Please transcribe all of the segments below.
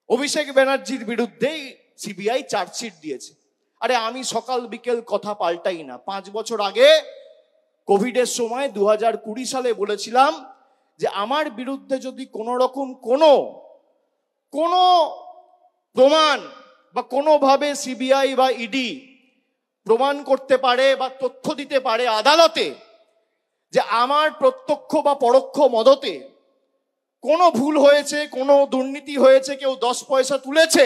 অভিষেক ব্যানার্জির বিরুদ্ধেই CBI chargesheet দিয়েছে। আরে আমি সকাল বিকেল কথা পাল্টাই না। 5 বছর আগে কোভিডের সময় 2020 সালে বলেছিলাম যে আমার বিরুদ্ধে যদি কোনো রকম কোনো প্রমাণ বা কোনোভাবে সিবিআই বা ইডি প্রমাণ করতে পারে বা তথ্য দিতে পারে আদালতে যে আমার প্রত্যক্ষ বা পরোক্ষ মদতে কোনো ভুল হয়েছে, কোনো দুর্নীতি হয়েছে, কেউ 10 পয়সা তুলেছে,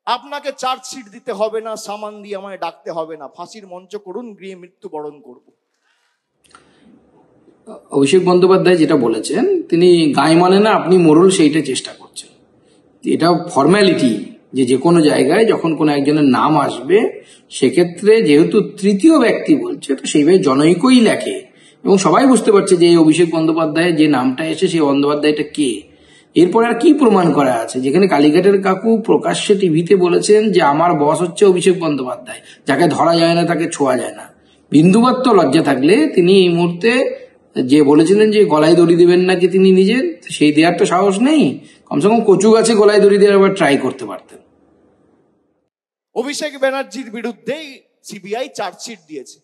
আপনাকে চার্জশিট দিতে হবে না, সামান দিয়ে আমায় ডাকতে হবে না, ফাঁসির মঞ্চ করুন, গৃহে মৃত্যুবরণ করব। অভিষেক বন্দ্যোপাধ্যায় যেটা বলেছেন, তিনি গায়ে মানে না আপনি মোরল, সেইটা চেষ্টা করছেন। এটা ফর্ম্যালিটি যে কোনো জায়গায় যখন কোনো একজনের নাম আসবে, সেক্ষেত্রে যেহেতু তৃতীয় ব্যক্তি বলছে, তো সেইভাবে জনৈকই লেখে এবং সবাই বুঝতে পারছে যে এই অভিষেক বন্দ্যোপাধ্যায়ের যে নামটা এসে সেই বন্দ্যোপাধ্যায়টা কে। এরপর আর কি প্রমাণ করা আছে? যেখানে কালীঘাটের কাকু প্রকাশ্যে টিভিতে বলেছেন যে আমার বস হচ্ছে অভিষেক বন্দ্যোপাধ্যায়, যাকে ধরা যায় না, তাকে ছোঁয়া যায় না। বিন্দুমাত্র লজ্জা থাকলে তিনি এই মুহূর্তে যে বলেছিলেন যে গলায় দড়ি দেবেন নাকি তিনি নিজের, সেই দেওয়ার তো সাহস নেই। কমসে কম কচু গাছে গলায় দড়ি দেওয়ার আবার ট্রাই করতে পারতেন। অভিষেক ব্যানার্জির বিরুদ্ধেই সিবিআই চার্জশিট দিয়েছে।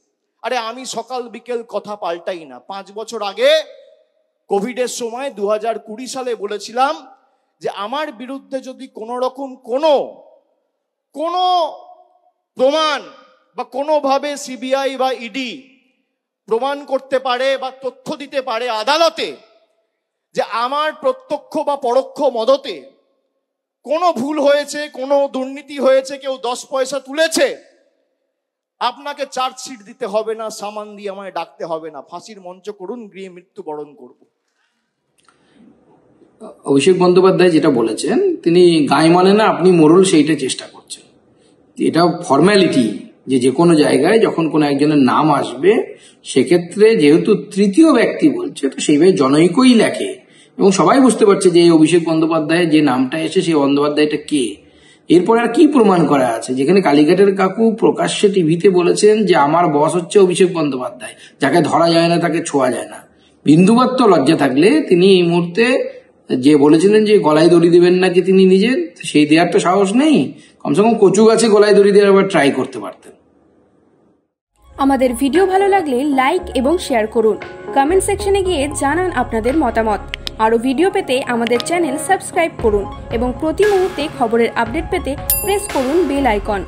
আরে আমি সকাল বিকেল কথা পাল্টাই না। 5 বছর আগে কোভিডের সময় 2020 সালে বলেছিলাম যে আমার বিরুদ্ধে যদি কোনো রকম কোনো প্রমাণ বা কোনোভাবে সিবিআই বা ইডি প্রমাণ করতে পারে বা তথ্য দিতে পারে আদালতে যে আমার প্রত্যক্ষ বা পরোক্ষ মদতে কোনো ভুল হয়েছে, কোনো দুর্নীতি হয়েছে, কেউ 10 পয়সা তুলেছে, আপনাকে চার্জশিট দিতে হবে না, সামান দিয়ে আমায় ডাকতে হবে না, ফাঁসির মঞ্চ করুন, গৃহে মৃত্যুবরণ করব। অভিষেক বন্দ্যোপাধ্যায় যেটা বলেছেন, তিনি গায়ে মানে না আপনি মোরল, সেইটা চেষ্টা করছেন। এটা ফর্ম্যালিটি যে কোনো জায়গায় যখন কোনো একজনের নাম আসবে, সেক্ষেত্রে যেহেতু তৃতীয় ব্যক্তি বলছে, তো সেইভাবে জনৈকই লেখে এবং সবাই বুঝতে পারছে যে এই অভিষেক বন্দ্যোপাধ্যায়ের যে নামটা এসে সেই বন্দ্যোপাধ্যায়টা কে। এরপর আর কি প্রমাণ করা আছে? যেখানে কালীঘাটের কাকু প্রকাশ্যে টিভিতে বলেছেন যে আমার বস হচ্ছে অভিষেক বন্দ্যোপাধ্যায়, যাকে ধরা যায় না, তাকে ছোঁয়া যায় না। বিন্দুমাত্র লজ্জা থাকলে তিনি এই মুহূর্তে যে বলেছিলেন যে গলায় দড়ি দেবেন নাকি তিনি নিজের, সেই দেওয়ার তো সাহস নেই। কমসে কম কচু গাছে গলায় দড়ি দেওয়ার আবার ট্রাই করতে পারতেন। আমাদের ভিডিও ভালো লাগলে লাইক এবং শেয়ার করুন। কমেন্ট সেকশনে গিয়ে জানান আপনাদের মতামত। আরও ভিডিও পেতে আমাদের চ্যানেল সাবস্ক্রাইব করুন এবং প্রতি মুহূর্তে খবরের আপডেট পেতে প্রেস করুন বেল আইকন।